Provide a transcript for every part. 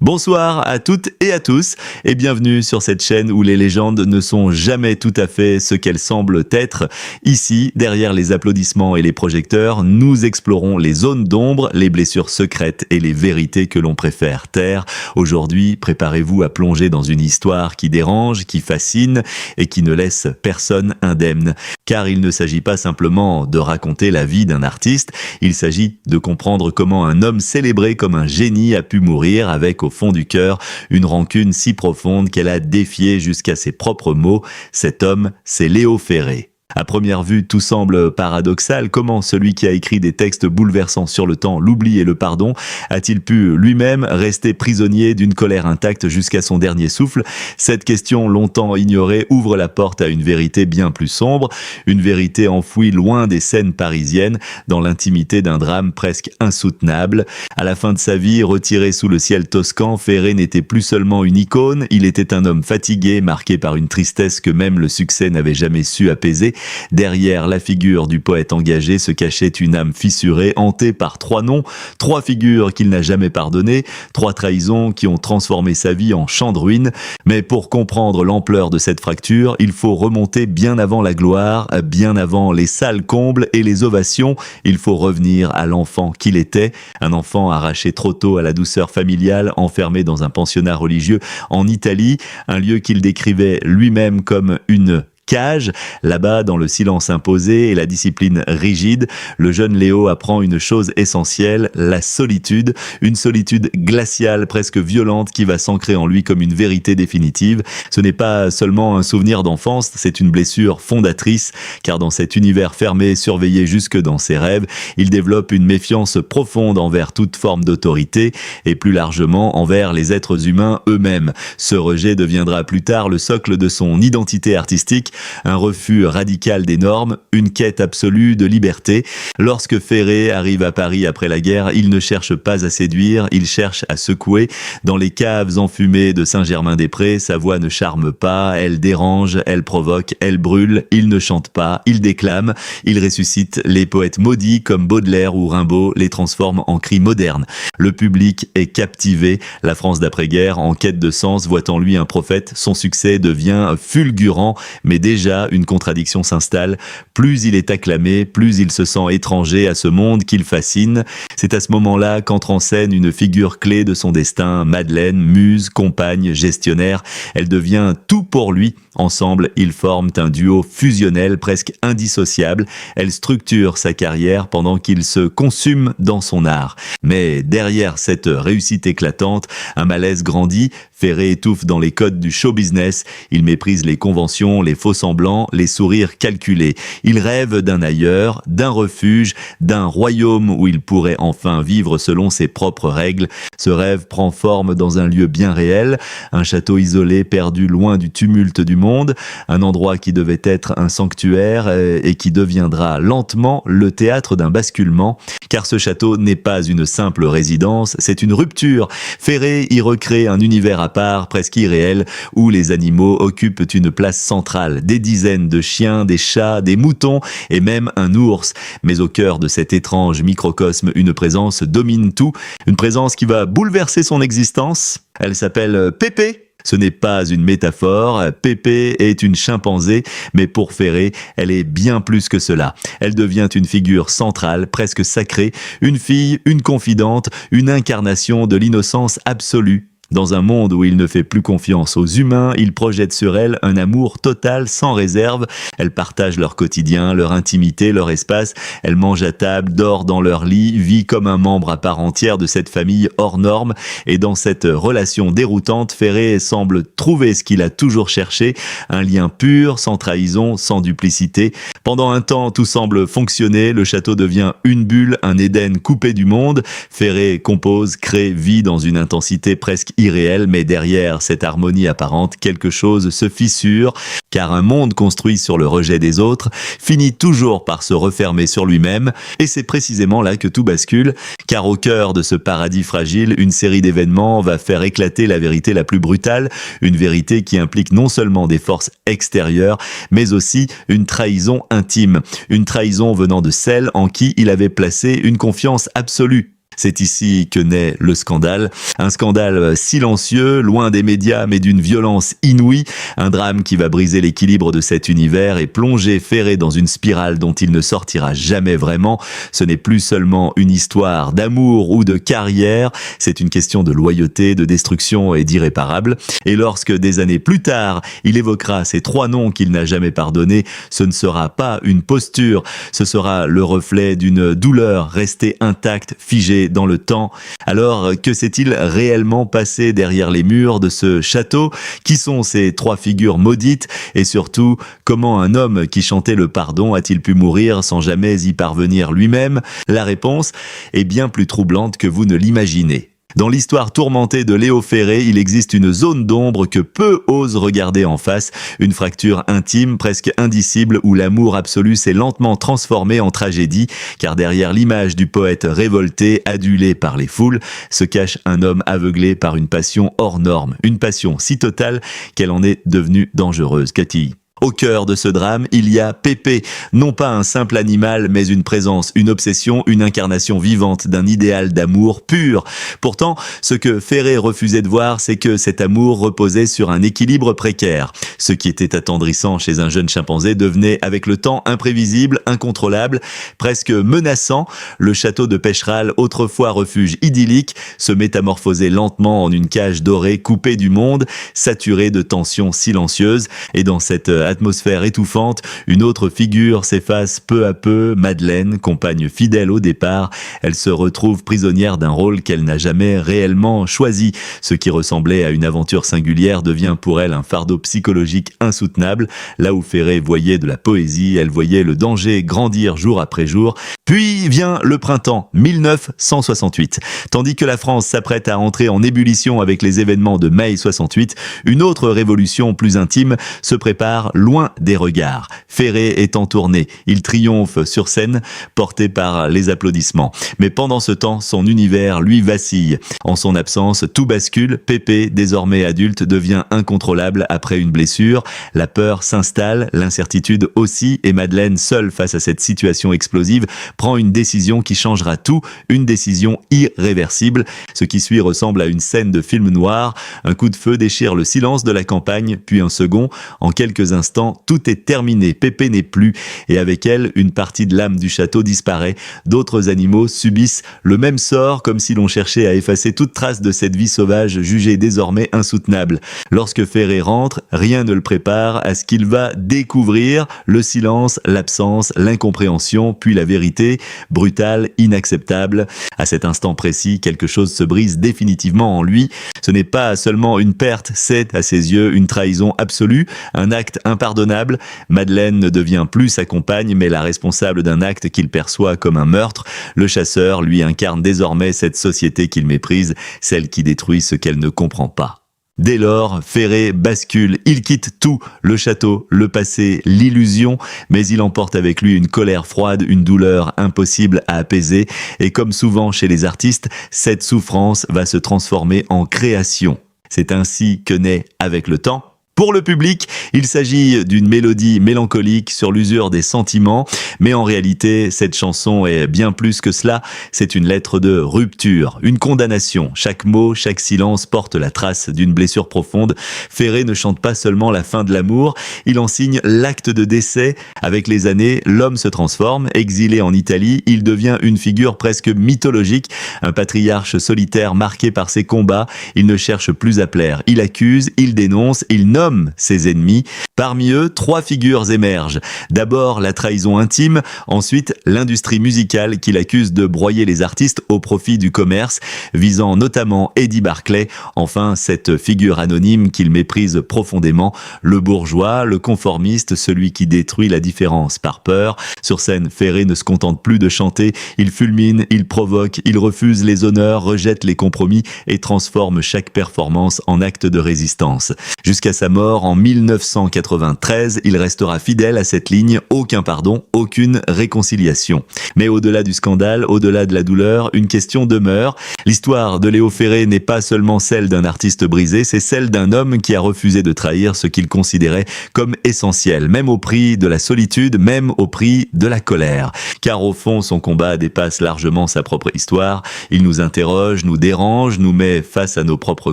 Bonsoir à toutes et à tous et bienvenue sur cette chaîne où les légendes ne sont jamais tout à fait ce qu'elles semblent être. Ici, derrière les applaudissements et les projecteurs, nous explorons les zones d'ombre, les blessures secrètes et les vérités que l'on préfère taire. Aujourd'hui, préparez-vous à plonger dans une histoire qui dérange, qui fascine et qui ne laisse personne indemne. Car il ne s'agit pas simplement de raconter la vie d'un artiste, il s'agit de comprendre comment un homme célébré comme un génie a pu mourir avec au fond du cœur une rancune si profonde qu'elle a défié jusqu'à ses propres mots. Cet homme, c'est Léo Ferré. À première vue, tout semble paradoxal. Comment celui qui a écrit des textes bouleversants sur le temps, l'oubli et le pardon, a-t-il pu lui-même rester prisonnier d'une colère intacte jusqu'à son dernier souffle? Cette question, longtemps ignorée, ouvre la porte à une vérité bien plus sombre, une vérité enfouie loin des scènes parisiennes, dans l'intimité d'un drame presque insoutenable. À la fin de sa vie, retiré sous le ciel toscan, Ferré n'était plus seulement une icône, il était un homme fatigué, marqué par une tristesse que même le succès n'avait jamais su apaiser. Derrière la figure du poète engagé se cachait une âme fissurée, hantée par trois noms, trois figures qu'il n'a jamais pardonnées, trois trahisons qui ont transformé sa vie en champ de ruines. Mais pour comprendre l'ampleur de cette fracture, il faut remonter bien avant la gloire, bien avant les salles combles et les ovations. Il faut revenir à l'enfant qu'il était, un enfant arraché trop tôt à la douceur familiale, enfermé dans un pensionnat religieux en Italie, un lieu qu'il décrivait lui-même comme une cage. Là-bas, dans le silence imposé et la discipline rigide, le jeune Léo apprend une chose essentielle, la solitude, une solitude glaciale, presque violente, qui va s'ancrer en lui comme une vérité définitive. Ce n'est pas seulement un souvenir d'enfance, c'est une blessure fondatrice, car dans cet univers fermé, surveillé jusque dans ses rêves, il développe une méfiance profonde envers toute forme d'autorité, et plus largement envers les êtres humains eux-mêmes. Ce rejet deviendra plus tard le socle de son identité artistique, un refus radical des normes, une quête absolue de liberté. Lorsque Ferré arrive à Paris après la guerre, il ne cherche pas à séduire, il cherche à secouer. Dans les caves enfumées de Saint-Germain-des-Prés, sa voix ne charme pas, elle dérange, elle provoque, elle brûle. Il ne chante pas, il déclame, il ressuscite les poètes maudits comme Baudelaire ou Rimbaud, les transforme en cris modernes. Le public est captivé, la France d'après-guerre, en quête de sens, voit en lui un prophète, son succès devient fulgurant, mais déjà une contradiction s'installe. Plus il est acclamé, plus il se sent étranger à ce monde qu'il fascine. C'est à ce moment-là qu'entre en scène une figure clé de son destin, Madeleine, muse, compagne, gestionnaire. Elle devient tout pour lui. Ensemble, ils forment un duo fusionnel presque indissociable. Elle structure sa carrière pendant qu'il se consume dans son art. Mais derrière cette réussite éclatante, un malaise grandit. Ferré étouffe dans les codes du show business. Il méprise les conventions, les faux semblants, les sourires calculés. Il rêve d'un ailleurs, d'un refuge, d'un royaume où il pourrait enfin vivre selon ses propres règles. Ce rêve prend forme dans un lieu bien réel, un château isolé perdu loin du tumulte du monde, un endroit qui devait être un sanctuaire et qui deviendra lentement le théâtre d'un basculement. Car ce château n'est pas une simple résidence, c'est une rupture. Ferré y recrée un univers à part, presque irréel, où les animaux occupent une place centrale. Des dizaines de chiens, des chats, des moutons et même un ours. Mais au cœur de cet étrange microcosme, une présence domine tout, une présence qui va bouleverser son existence. Elle s'appelle Pépé. Ce n'est pas une métaphore, Pépé est une chimpanzé, mais pour Ferré, elle est bien plus que cela. Elle devient une figure centrale, presque sacrée, une fille, une confidente, une incarnation de l'innocence absolue. Dans un monde où il ne fait plus confiance aux humains, il projette sur elle un amour total, sans réserve. Elles partagent leur quotidien, leur intimité, leur espace. Elle mange à table, dort dans leur lit, vit comme un membre à part entière de cette famille hors norme. Et dans cette relation déroutante, Ferré semble trouver ce qu'il a toujours cherché, un lien pur, sans trahison, sans duplicité. Pendant un temps, tout semble fonctionner, le château devient une bulle, un Éden coupé du monde. Ferré compose, crée, vit dans une intensité presque irréel, mais derrière cette harmonie apparente, quelque chose se fissure, car un monde construit sur le rejet des autres finit toujours par se refermer sur lui-même, et c'est précisément là que tout bascule, car au cœur de ce paradis fragile, une série d'événements va faire éclater la vérité la plus brutale, une vérité qui implique non seulement des forces extérieures, mais aussi une trahison intime, une trahison venant de celle en qui il avait placé une confiance absolue. C'est ici que naît le scandale. Un scandale silencieux, loin des médias, mais d'une violence inouïe. Un drame qui va briser l'équilibre de cet univers et plonger Ferré dans une spirale dont il ne sortira jamais vraiment. Ce n'est plus seulement une histoire d'amour ou de carrière, c'est une question de loyauté, de destruction et d'irréparable. Et lorsque des années plus tard, il évoquera ces 3 noms qu'il n'a jamais pardonnés, ce ne sera pas une posture, ce sera le reflet d'une douleur restée intacte, figée dans le temps. Alors, que s'est-il réellement passé derrière les murs de ce château? Qui sont ces 3 figures maudites? Et surtout, comment un homme qui chantait le pardon a-t-il pu mourir sans jamais y parvenir lui-même? La réponse est bien plus troublante que vous ne l'imaginez. Dans l'histoire tourmentée de Léo Ferré, il existe une zone d'ombre que peu osent regarder en face, une fracture intime, presque indicible, où l'amour absolu s'est lentement transformé en tragédie, car derrière l'image du poète révolté, adulé par les foules, se cache un homme aveuglé par une passion hors norme, une passion si totale qu'elle en est devenue dangereuse. Cathy. Au cœur de ce drame, il y a Pépé, non pas un simple animal, mais une présence, une obsession, une incarnation vivante d'un idéal d'amour pur. Pourtant, ce que Ferré refusait de voir, c'est que cet amour reposait sur un équilibre précaire. Ce qui était attendrissant chez un jeune chimpanzé devenait avec le temps imprévisible, incontrôlable, presque menaçant. Le château de Pêcherel, autrefois refuge idyllique, se métamorphosait lentement en une cage dorée coupée du monde, saturée de tensions silencieuses. Et dans cette atmosphère étouffante, une autre figure s'efface peu à peu, Madeleine, compagne fidèle au départ. Elle se retrouve prisonnière d'un rôle qu'elle n'a jamais réellement choisi. Ce qui ressemblait à une aventure singulière devient pour elle un fardeau psychologique insoutenable. Là où Ferré voyait de la poésie, elle voyait le danger grandir jour après jour. Puis vient le printemps 1968. Tandis que la France s'apprête à entrer en ébullition avec les événements de mai 68, une autre révolution plus intime se prépare loin des regards. Ferré est en tournée. Il triomphe sur scène, porté par les applaudissements. Mais pendant ce temps, son univers, lui, vacille. En son absence, tout bascule. Pépé, désormais adulte, devient incontrôlable après une blessure. La peur s'installe, l'incertitude aussi, et Madeleine, seule face à cette situation explosive, prend une décision qui changera tout, une décision irréversible. Ce qui suit ressemble à une scène de film noir. Un coup de feu déchire le silence de la campagne, puis un second. En quelques instants, tout est terminé, Pépé n'est plus, et avec elle, une partie de l'âme du château disparaît. D'autres animaux subissent le même sort, comme si l'on cherchait à effacer toute trace de cette vie sauvage jugée désormais insoutenable. Lorsque Ferré rentre, rien ne le prépare à ce qu'il va découvrir: le silence, l'absence, l'incompréhension, puis la vérité, brutale, inacceptable. À cet instant précis, quelque chose se brise définitivement en lui. Ce n'est pas seulement une perte, c'est, à ses yeux, une trahison absolue, un acte impardonnable. Madeleine ne devient plus sa compagne, mais la responsable d'un acte qu'il perçoit comme un meurtre. Le chasseur, lui, incarne désormais cette société qu'il méprise, celle qui détruit ce qu'elle ne comprend pas. Dès lors, Ferré bascule, il quitte tout, le château, le passé, l'illusion, mais il emporte avec lui une colère froide, une douleur impossible à apaiser, et comme souvent chez les artistes, cette souffrance va se transformer en création. C'est ainsi que naît, avec le temps, pour le public, il s'agit d'une mélodie mélancolique sur l'usure des sentiments, mais en réalité, cette chanson est bien plus que cela. C'est une lettre de rupture, une condamnation. Chaque mot, chaque silence porte la trace d'une blessure profonde. Ferré ne chante pas seulement la fin de l'amour, il en signe l'acte de décès. Avec les années, l'homme se transforme. Exilé en Italie, il devient une figure presque mythologique, un patriarche solitaire marqué par ses combats. Il ne cherche plus à plaire, il accuse, il dénonce, il nomme ses ennemis. Parmi eux, 3 figures émergent. D'abord la trahison intime, ensuite l'industrie musicale qu'il accuse de broyer les artistes au profit du commerce, visant notamment Eddie Barclay. Enfin, cette figure anonyme qu'il méprise profondément, le bourgeois, le conformiste, celui qui détruit la différence par peur. Sur scène, Ferré ne se contente plus de chanter, il fulmine, il provoque, il refuse les honneurs, rejette les compromis et transforme chaque performance en acte de résistance. Jusqu'à sa mort en 1990, 1993, il restera fidèle à cette ligne, aucun pardon, aucune réconciliation. Mais au-delà du scandale, au-delà de la douleur, une question demeure. L'histoire de Léo Ferré n'est pas seulement celle d'un artiste brisé, c'est celle d'un homme qui a refusé de trahir ce qu'il considérait comme essentiel, même au prix de la solitude, même au prix de la colère. Car au fond, son combat dépasse largement sa propre histoire. Il nous interroge, nous dérange, nous met face à nos propres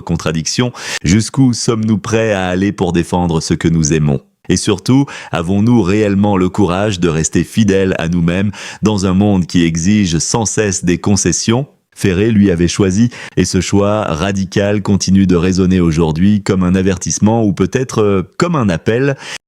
contradictions. Jusqu'où sommes-nous prêts à aller pour défendre ce que nous aimons ? Et surtout, avons-nous réellement le courage de rester fidèles à nous-mêmes dans un monde qui exige sans cesse des concessions ? Ferré, lui, avait choisi, et ce choix radical continue de résonner aujourd'hui comme un avertissement ou peut-être comme un appel.